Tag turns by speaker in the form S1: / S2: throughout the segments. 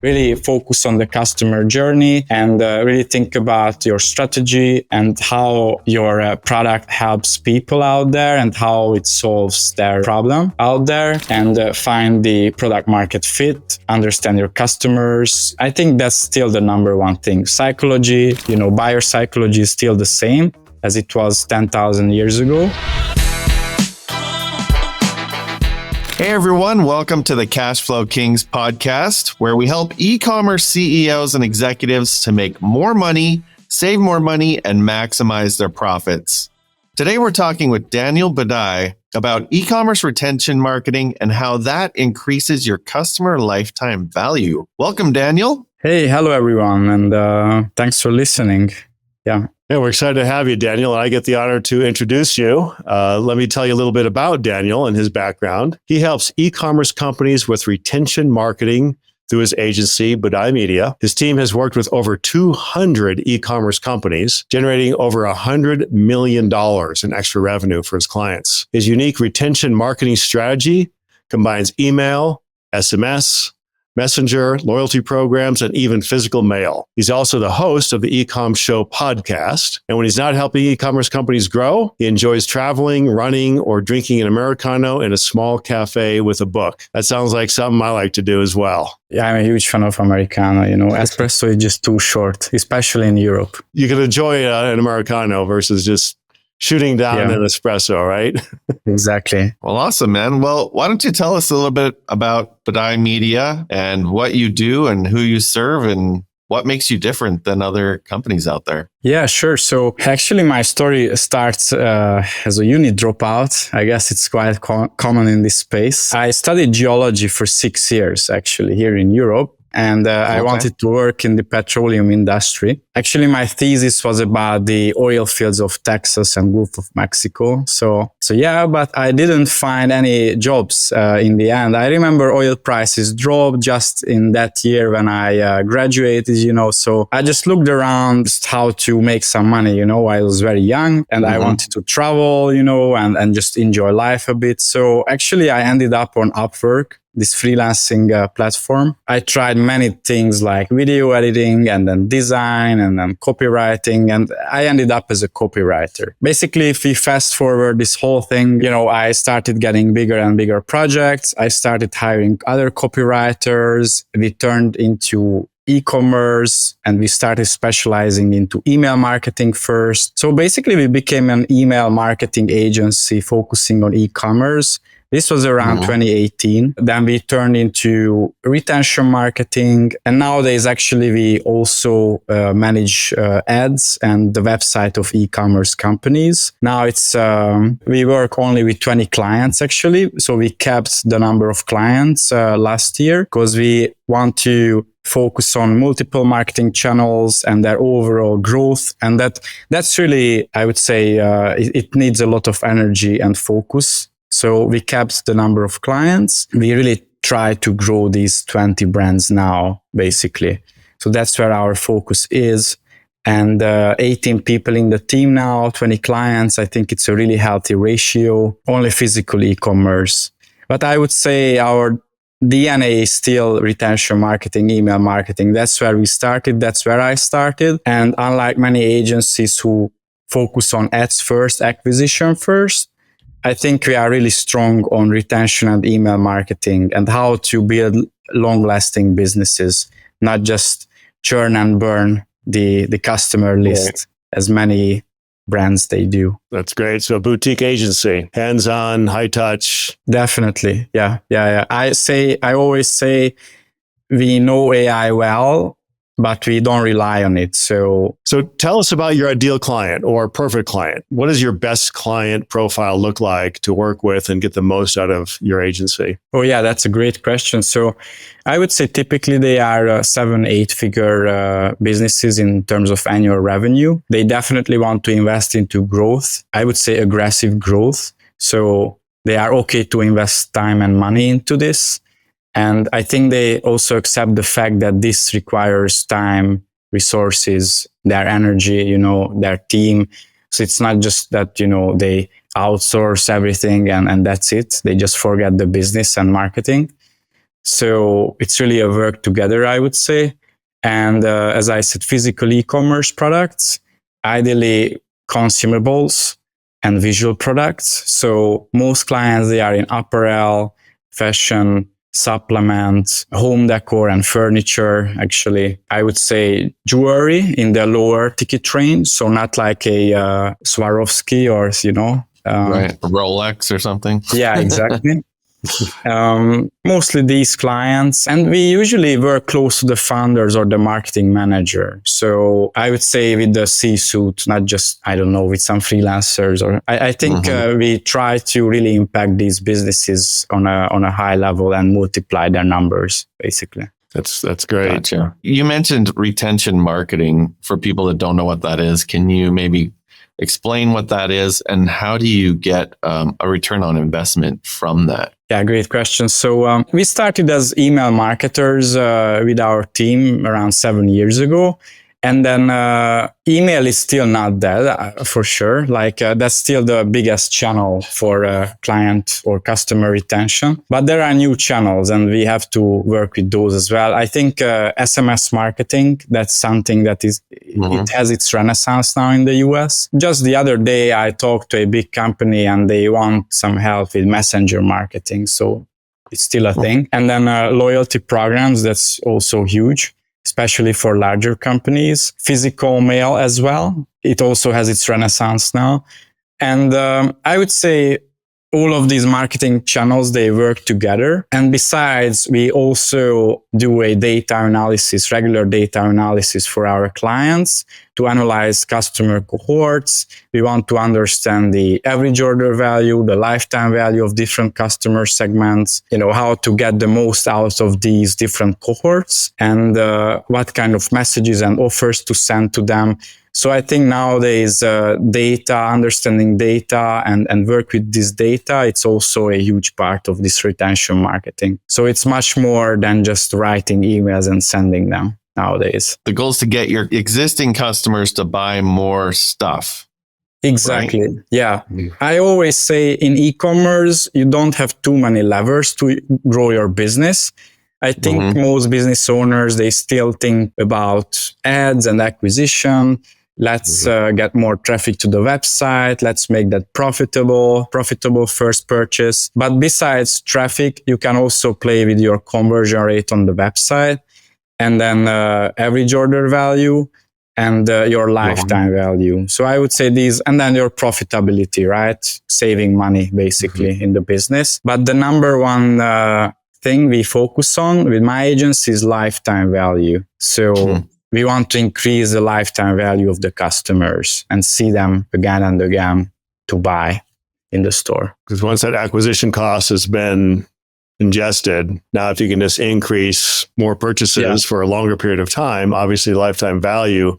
S1: really focus on the customer journey and really think about your strategy and how your product helps people out there and how it solves their problem out there, and find the product market fit, understand your customers. I think that's still the number one thing. Psychology, buyer psychology is still the same as it was 10,000 years ago.
S2: Hey everyone, welcome to the Cashflo Kings Podcast, where we help e-commerce CEOs and executives to make more money, save more money, and maximize their profits. Today we're talking with Daniel Budai about e-commerce retention marketing and how that increases your customer lifetime value. Welcome, Daniel.
S1: Hey, hello everyone, and thanks for listening. Yeah,
S3: we're excited to have you, Daniel. I get the honor to introduce you. Let me tell you a little bit about Daniel and his background. He helps e-commerce companies with retention marketing through his agency, Budai Media. His team has worked with over 200 e-commerce companies, generating over $100 million in extra revenue for his clients. His unique retention marketing strategy combines email, SMS, Messenger, loyalty programs, and even physical mail. He's also the host of the Ecom Show podcast. And when he's not helping e-commerce companies grow, he enjoys traveling, running, or drinking an Americano in a small cafe with a book. That sounds like something I like to do as well.
S1: Yeah, I'm a huge fan of Americano. Espresso is just too short, especially in Europe.
S3: You can enjoy an Americano versus just shooting down an espresso, right?
S1: Exactly.
S2: Well, awesome, man. Well, why don't you tell us a little bit about Budai Media and what you do and who you serve and what makes you different than other companies out there?
S1: Yeah, sure. So actually my story starts as a uni dropout. I guess it's quite common in this space. I studied geology for 6 years, actually, here in Europe. And I wanted to work in the petroleum industry. Actually, my thesis was about the oil fields of Texas and Gulf of Mexico. So yeah, but I didn't find any jobs in the end. I remember oil prices dropped just in that year when I graduated, So I just looked around just how to make some money, I was very young and I wanted to travel, and just enjoy life a bit. So actually, I ended up on Upwork, this freelancing platform. I tried many things like video editing and then design and then copywriting, and I ended up as a copywriter. Basically, if we fast forward this whole thing, I started getting bigger and bigger projects. I started hiring other copywriters. We turned into e-commerce and we started specializing into email marketing first. So basically, we became an email marketing agency focusing on e-commerce. This was around 2018. Then we turned into retention marketing. And nowadays, actually, we also manage ads and the website of e-commerce companies. Now it's, we work only with 20 clients, actually. So we capped the number of clients last year because we want to focus on multiple marketing channels and their overall growth. And that's really, I would say, it needs a lot of energy and focus. So we capped the number of clients. We really try to grow these 20 brands now, basically. So that's where our focus is. And 18 people in the team now, 20 clients. I think it's a really healthy ratio, only physical e-commerce. But I would say our DNA is still retention marketing, email marketing. That's where we started. That's where I started. And unlike many agencies who focus on ads first, acquisition first, I think we are really strong on retention and email marketing and how to build long-lasting businesses, not just churn and burn the customer list as many brands they do.
S3: That's great. So a boutique agency, hands-on, high touch.
S1: Definitely. Yeah. I always say we know AI well, but we don't rely on it. So
S3: tell us about your ideal client or perfect client. What does your best client profile look like to work with and get the most out of your agency?
S1: Oh yeah, that's a great question. So I would say typically they are 7-8 figure businesses in terms of annual revenue. They definitely want to invest into growth. I would say aggressive growth. So they are okay to invest time and money into this. And I think they also accept the fact that this requires time, resources, their energy, their team. So it's not just that, they outsource everything and that's it. They just forget the business and marketing. So it's really a work together, I would say. And as I said, physical e-commerce products, ideally consumables and visual products. So most clients, they are in apparel, fashion, supplements, home decor and furniture. Actually, I would say jewelry in the lower ticket range. So not like a Swarovski or,
S2: right, a Rolex or something.
S1: Yeah, exactly. Mostly these clients, and we usually work close to the founders or the marketing manager. So I would say with the C-suite, not just, I don't know, with some freelancers. Or I think we try to really impact these businesses on a high level and multiply their numbers, basically.
S3: That's great.
S2: Gotcha. You mentioned retention marketing. For people that don't know what that is, can you maybe explain what that is and how do you get a return on investment from that?
S1: Yeah, great question. So we started as email marketers with our team around 7 years ago. And then email is still not dead, for sure. That's still the biggest channel for client or customer retention. But there are new channels and we have to work with those as well. I think SMS marketing, that's something that it has its renaissance now in the US. Just the other day, I talked to a big company and they want some help with messenger marketing. So it's still a thing. And then loyalty programs, that's also huge, especially for larger companies. Physical mail as well. It also has its renaissance now. And I would say all of these marketing channels, they work together. And besides, we also do a regular data analysis for our clients to analyze customer cohorts. We want to understand the average order value, the lifetime value of different customer segments, how to get the most out of these different cohorts and what kind of messages and offers to send to them. So I think nowadays understanding data and work with this data, it's also a huge part of this retention marketing. So it's much more than just writing emails and sending them nowadays.
S2: The goal is to get your existing customers to buy more stuff.
S1: Exactly.
S2: Right?
S1: Yeah. I always say in e-commerce, you don't have too many levers to grow your business. I think most business owners, they still think about ads and acquisition. Let's get more traffic to the website. Let's make that profitable first purchase. But besides traffic, you can also play with your conversion rate on the website and then average order value and your lifetime value. So I would say these, and then your profitability, right? Saving money basically in the business. But the number one thing we focus on with my agency is lifetime value. So we want to increase the lifetime value of the customers and see them again and again to buy in the store.
S3: Because once that acquisition cost has been ingested, now if you can just increase more purchases for a longer period of time, obviously lifetime value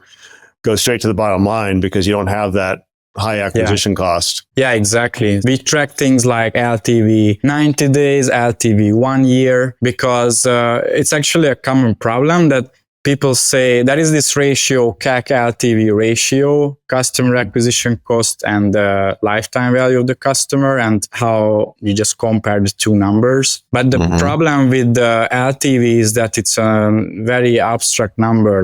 S3: goes straight to the bottom line because you don't have that high acquisition cost.
S1: Yeah, exactly. We track things like LTV 90 days, LTV 1 year, because it's actually a common problem that people say there is this ratio, CAC LTV ratio, customer acquisition cost and the lifetime value of the customer, and how you just compare the two numbers. But the problem with the LTV is that it's a very abstract number,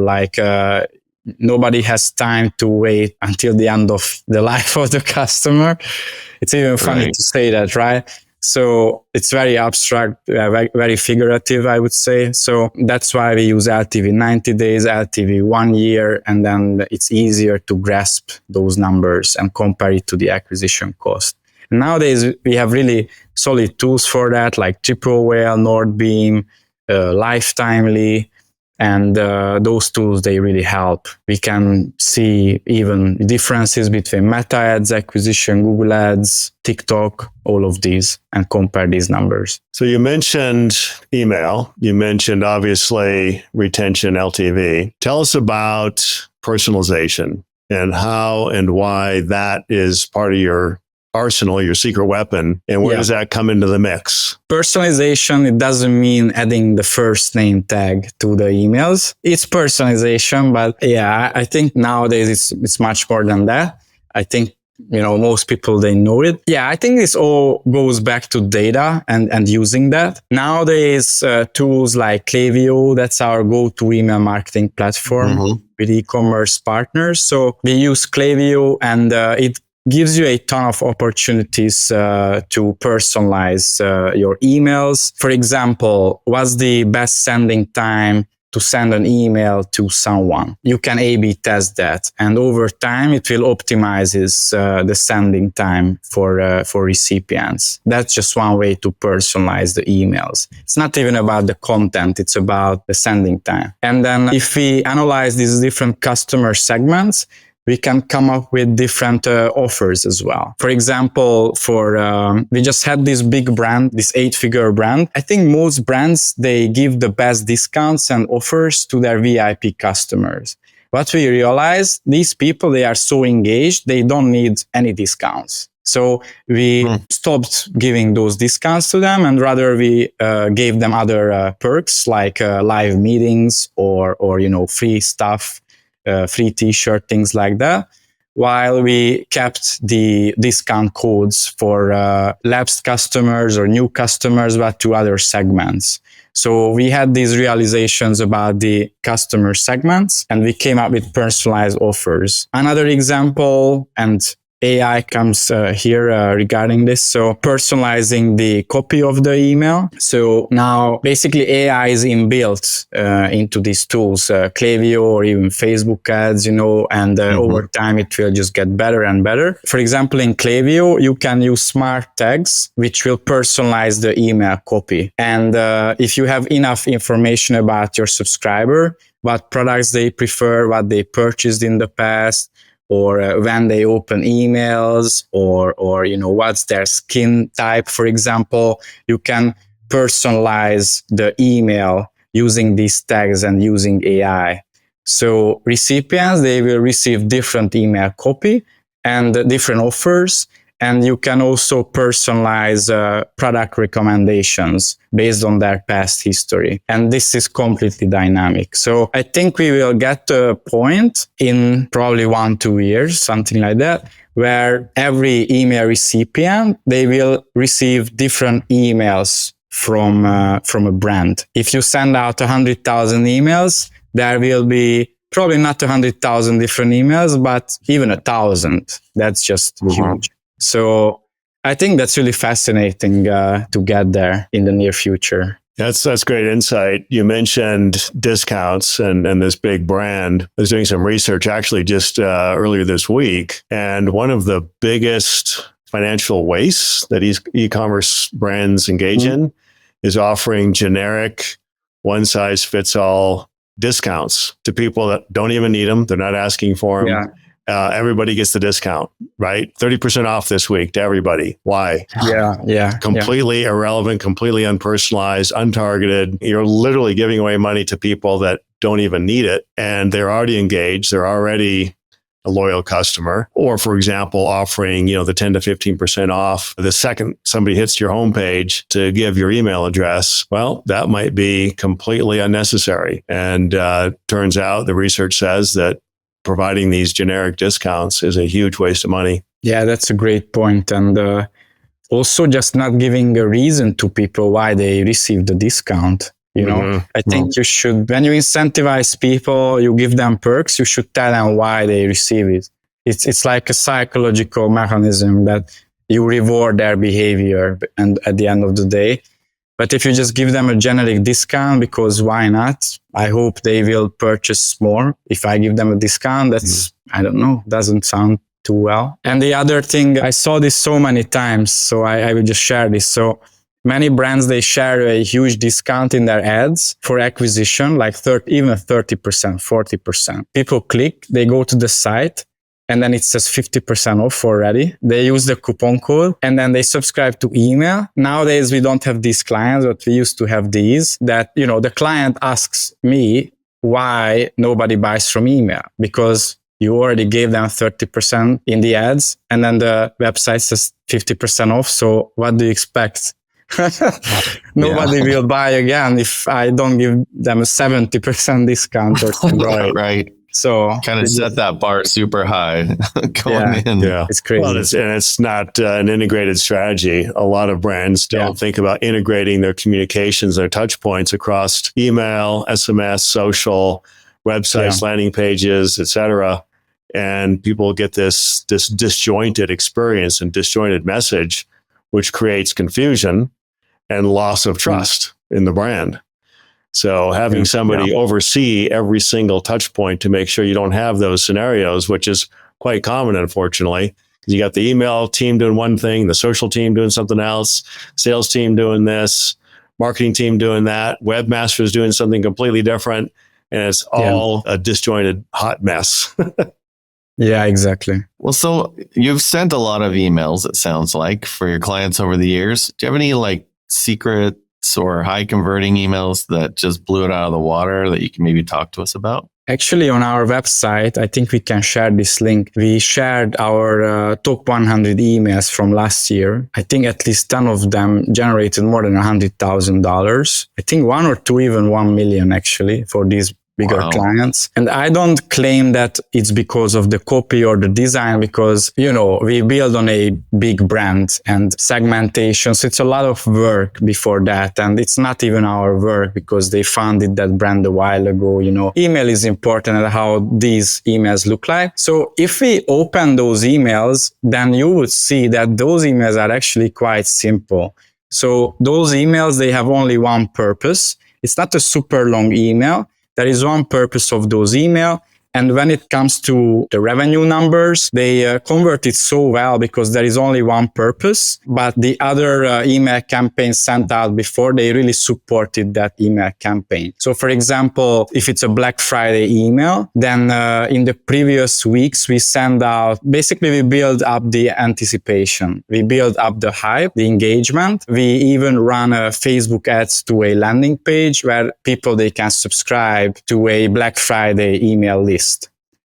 S1: nobody has time to wait until the end of the life of the customer. It's even funny to say that, right? So it's very abstract, very figurative, I would say. So that's why we use LTV 90 days, LTV 1 year, and then it's easier to grasp those numbers and compare it to the acquisition cost. And nowadays, we have really solid tools for that, like Triple Whale, Nordbeam, Lifetimely. And those tools, they really help. We can see even differences between Meta ads, acquisition, Google ads, TikTok, all of these, and compare these numbers.
S3: So you mentioned email. You mentioned, obviously, retention, LTV. Tell us about personalization and how and why that is part of your arsenal, your secret weapon, and where does that come into the mix?
S1: Personalization, it doesn't mean adding the first name tag to the emails. It's personalization, but I think nowadays it's much more than that. I think most people, they know it. Yeah, I think this all goes back to data and using that. Nowadays, tools like Klaviyo, that's our go-to email marketing platform with e-commerce partners. So we use Klaviyo, and it gives you a ton of opportunities to personalize your emails. For example, what's the best sending time to send an email to someone? You can A/B test that, and over time it will optimize the sending time for recipients. That's just one way to personalize the emails. It's not even about the content; it's about the sending time. And then if we analyze these different customer segments, we can come up with different offers as well. For example, we just had this big brand, this 8-figure brand. I think most brands, they give the best discounts and offers to their VIP customers. What we realized, these people, they are so engaged, they don't need any discounts. So we stopped giving those discounts to them, and rather we gave them other perks like live meetings or free stuff, free t-shirt, things like that, while we kept the discount codes for lapsed customers or new customers, but to other segments. So we had these realizations about the customer segments, and we came up with personalized offers. Another example, and AI comes here regarding this. So personalizing the copy of the email. So now basically AI is inbuilt into these tools, Klaviyo or even Facebook ads, and over time it will just get better and better. For example, in Klaviyo, you can use smart tags, which will personalize the email copy. And if you have enough information about your subscriber, what products they prefer, what they purchased in the past, or when they open emails, or what's their skin type, for example, you can personalize the email using these tags and using AI. So recipients, they will receive different email copy and different offers, and you can also personalize product recommendations based on their past history. And this is completely dynamic. So I think we will get to a point in probably 1-2 years, something like that, where every email recipient, they will receive different emails from a brand. If you send out 100,000 emails, there will be probably not 100,000 different emails, but even 1,000. That's just huge. So I think that's really fascinating to get there in the near future.
S3: That's great insight. You mentioned discounts and this big brand. I was doing some research actually just earlier this week. And one of the biggest financial wastes that e-commerce brands engage in is offering generic one-size-fits-all discounts to people that don't even need them. They're not asking for them. Yeah. Everybody gets the discount, right? 30% off this week to everybody. Why?
S1: Yeah.
S3: Completely irrelevant, completely unpersonalized, untargeted. You're literally giving away money to people that don't even need it. And they're already engaged. They're already a loyal customer. Or, for example, offering, the 10 to 15% off the second somebody hits your homepage to give your email address. Well, that might be completely unnecessary. And turns out the research says that providing these generic discounts is a huge waste of money.
S1: Yeah, that's a great point. And also just not giving a reason to people why they receive the discount. I think you should, when you incentivize people, you give them perks, you should tell them why they receive it. It's like a psychological mechanism that you reward their behavior and at the end of the day. But if you just give them a generic discount, because why not? I hope they will purchase more. If I give them a discount, that's, I don't know, doesn't sound too well. And the other thing, I saw this so many times, so I will just share this. So many brands, they share a huge discount in their ads for acquisition, like even 30%, 40%. People click, they go to the site, and then it says 50% off already. They use the coupon code and then they subscribe to email. Nowadays, we don't have these clients, but we used to have these that, the client asks me why nobody buys from email, because you already gave them 30% in the ads and then the website says 50% off. So what do you expect? Nobody will buy again if I don't give them a 70% discount or something.
S2: Right.
S1: So
S2: kind of set that bar super high going in.
S3: Yeah.
S1: it's crazy.
S3: Well, it's not an integrated strategy. A lot of brands don't think about integrating their communications, their touch points across email, SMS, social, websites, landing pages, etc. And people get this disjointed experience and disjointed message, which creates confusion and loss of trust in the brand. So having somebody oversee every single touch point to make sure you don't have those scenarios, which is quite common, unfortunately. You got the email team doing one thing, the social team doing something else, sales team doing this, marketing team doing that, webmasters doing something completely different. And it's all a disjointed hot mess.
S1: Yeah, exactly.
S2: Well, so you've sent a lot of emails, it sounds like, for your clients over the years. Do you have any like secrets or high converting emails that just blew it out of the water that you can maybe talk to us about?
S1: Actually, on our website, I think we can share this link. We shared our top 100 emails from last year. I think at least 10 of them generated more than $100,000. I think 1 or 2, even 1 million actually for these bigger clients. And I don't claim that it's because of the copy or the design, because, we build on a big brand and segmentation. So it's a lot of work before that. And it's not even our work because they founded that brand a while ago. Email is important and how these emails look like. So if we open those emails, then you would see that those emails are actually quite simple. So those emails, they have only one purpose. It's not a super long email. There is one purpose of those emails. And when it comes to the revenue numbers, they convert it so well because there is only one purpose. But the other email campaigns sent out before, they really supported that email campaign. So for example, if it's a Black Friday email, then in the previous weeks, we send out, basically we build up the anticipation. We build up the hype, the engagement. We even run Facebook ads to a landing page where they can subscribe to a Black Friday email list,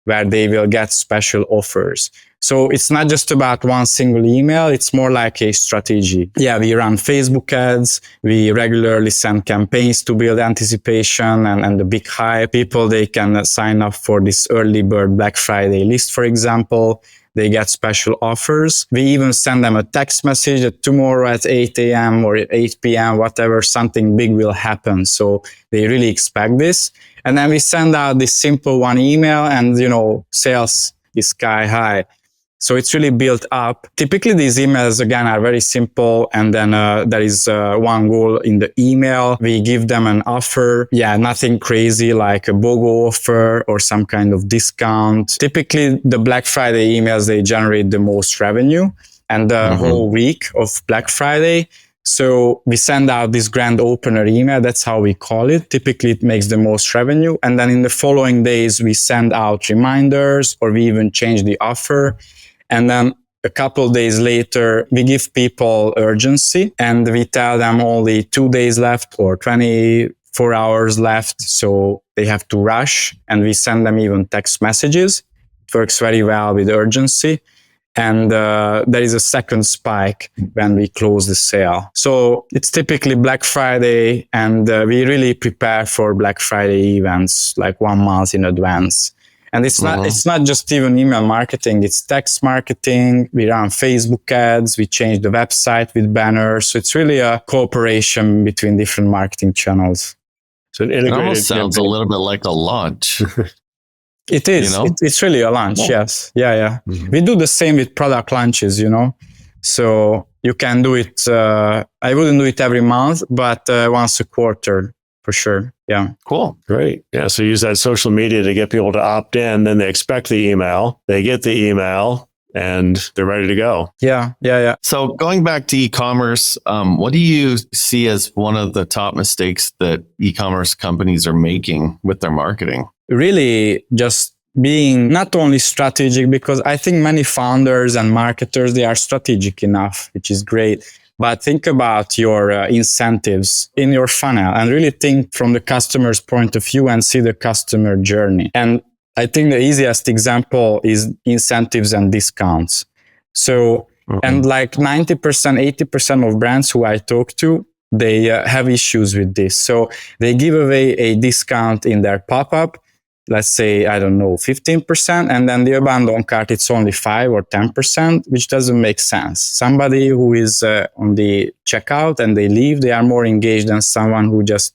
S1: where they will get special offers. So it's not just about one single email, it's more like a strategy. Yeah, we run Facebook ads, we regularly send campaigns to build anticipation and the big hype. People, they can sign up for this early bird Black Friday list, for example. They get special offers. We even send them a text message that tomorrow at 8 a.m. or 8 p.m., whatever, something big will happen. So they really expect this. And then we send out this simple one email and, sales is sky high. So it's really built up. Typically, these emails, again, are very simple. And then there is one goal in the email. We give them an offer. Yeah, nothing crazy like a BOGO offer or some kind of discount. Typically, the Black Friday emails, they generate the most revenue. And the whole week of Black Friday, so we send out this grand opener email. That's how we call it. Typically, it makes the most revenue. And then in the following days, we send out reminders or we even change the offer. And then a couple of days later, we give people urgency and we tell them only 2 days left or 24 hours left. So they have to rush, and we send them even text messages. It works very well with urgency. And there is a second spike when we close the sale. So it's typically Black Friday, and we really prepare for Black Friday events like 1 month in advance. And it's not just even email marketing, it's text marketing. We run Facebook ads, we change the website with banners. So it's really a cooperation between different marketing channels.
S3: So it
S2: almost sounds a little bit like a launch.
S1: It is. It's really a launch, yes. Yeah. We do the same with product launches, So you can do it, I wouldn't do it every month, but once a quarter for sure. Yeah.
S3: Cool. Great. Yeah. So use that social media to get people to opt in. Then they expect the email, they get the email, and they're ready to go.
S1: Yeah.
S2: So going back to e-commerce, what do you see as one of the top mistakes that e-commerce companies are making with their marketing?
S1: Really just being not only strategic, because I think many founders and marketers, they are strategic enough, which is great. But think about your incentives in your funnel and really think from the customer's point of view and see the customer journey. And I think the easiest example is incentives and discounts. So, and like 90%, 80% of brands who I talk to, they have issues with this. So they give away a discount in their pop-up. let's say, I don't know, 15%, and then the abandoned cart, it's only 5 or 10%, which doesn't make sense. Somebody who is on the checkout and they leave, they are more engaged than someone who just,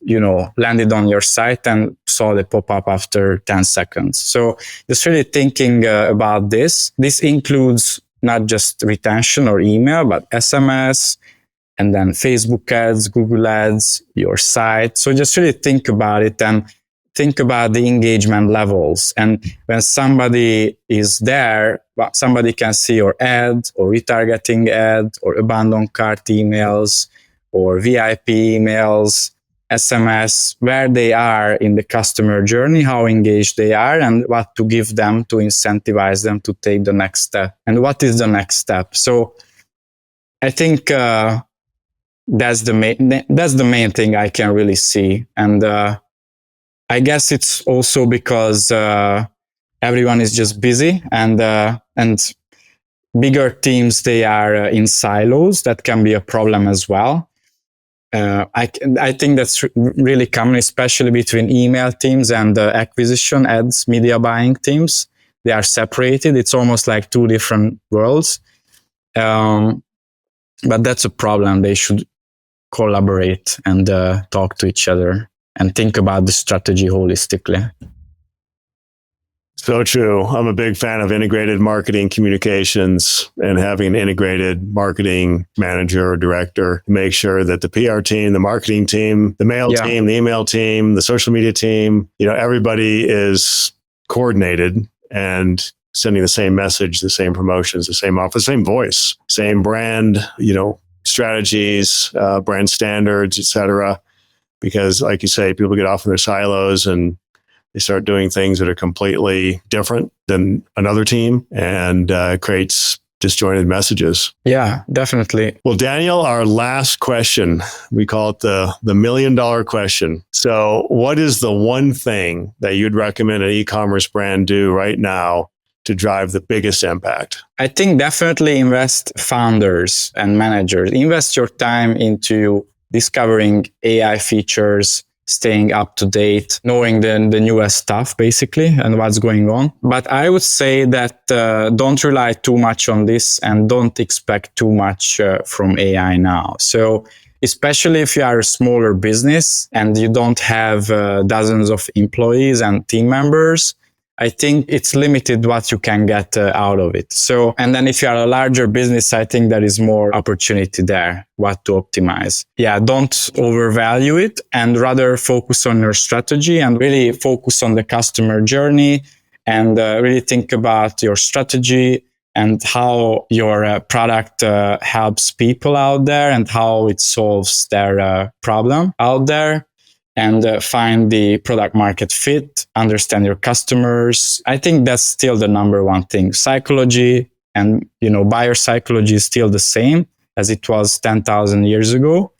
S1: landed on your site and saw the pop-up after 10 seconds. So just really thinking about this. This includes not just retention or email, but SMS, and then Facebook ads, Google ads, your site. So just really think about it and think about the engagement levels. And when somebody is there, somebody can see your ad or retargeting ad or abandoned cart emails or VIP emails, SMS, where they are in the customer journey, how engaged they are, and what to give them to incentivize them to take the next step. And what is the next step? So I think that's the main thing I can really see. And I guess it's also because everyone is just busy, and bigger teams, they are in silos. That can be a problem as well. I think that's really common, especially between email teams and acquisition ads, media buying teams. They are separated. It's almost like two different worlds. But that's a problem. They should collaborate and talk to each other and think about the strategy holistically.
S3: So true. I'm a big fan of integrated marketing communications and having an integrated marketing manager or director to make sure that the PR team, the marketing team, the mail team, the email team, the social media team, everybody is coordinated and sending the same message, the same promotions, the same offer, the same voice, same brand, strategies, brand standards, etc. Because like you say, people get off in their silos and they start doing things that are completely different than another team, and creates disjointed messages.
S1: Yeah, definitely.
S3: Well, Daniel, our last question, we call it the $1 million question. So what is the one thing that you'd recommend an e-commerce brand do right now to drive the biggest impact?
S1: I think definitely invest founders and managers. Invest your time into discovering AI features, staying up to date, knowing the newest stuff, basically, and what's going on. But I would say that don't rely too much on this and don't expect too much from AI now. So especially if you are a smaller business and you don't have dozens of employees and team members, I think it's limited what you can get out of it. So, and then if you are a larger business, I think there is more opportunity there, what to optimize. Yeah, don't overvalue it and rather focus on your strategy and really focus on the customer journey and really think about your strategy and how your product helps people out there and how it solves their problem out there. And find the product market fit, understand your customers. I think that's still the number one thing. Psychology and, buyer psychology is still the same as it was 10,000 years ago.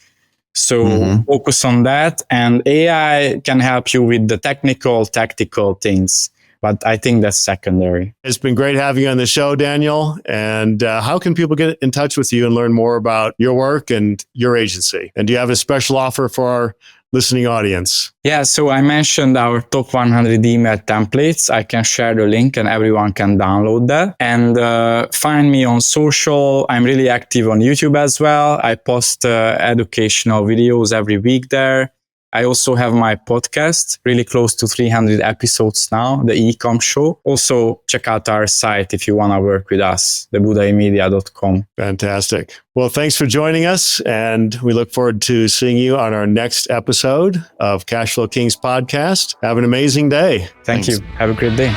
S1: So focus on that. And AI can help you with the tactical things. But I think that's secondary.
S3: It's been great having you on the show, Daniel. And how can people get in touch with you and learn more about your work and your agency? And do you have a special offer for our listening audience?
S1: Yeah, so I mentioned our top 100 email templates. I can share the link and everyone can download that. And find me on social. I'm really active on YouTube as well. I post educational videos every week there. I also have my podcast, really close to 300 episodes now, the Ecom Show. Also, check out our site if you want to work with us, budaimedia.com.
S3: Fantastic. Well, thanks for joining us, and we look forward to seeing you on our next episode of Cashflow Kings Podcast. Have an amazing day.
S1: Thanks. You. Have a great day.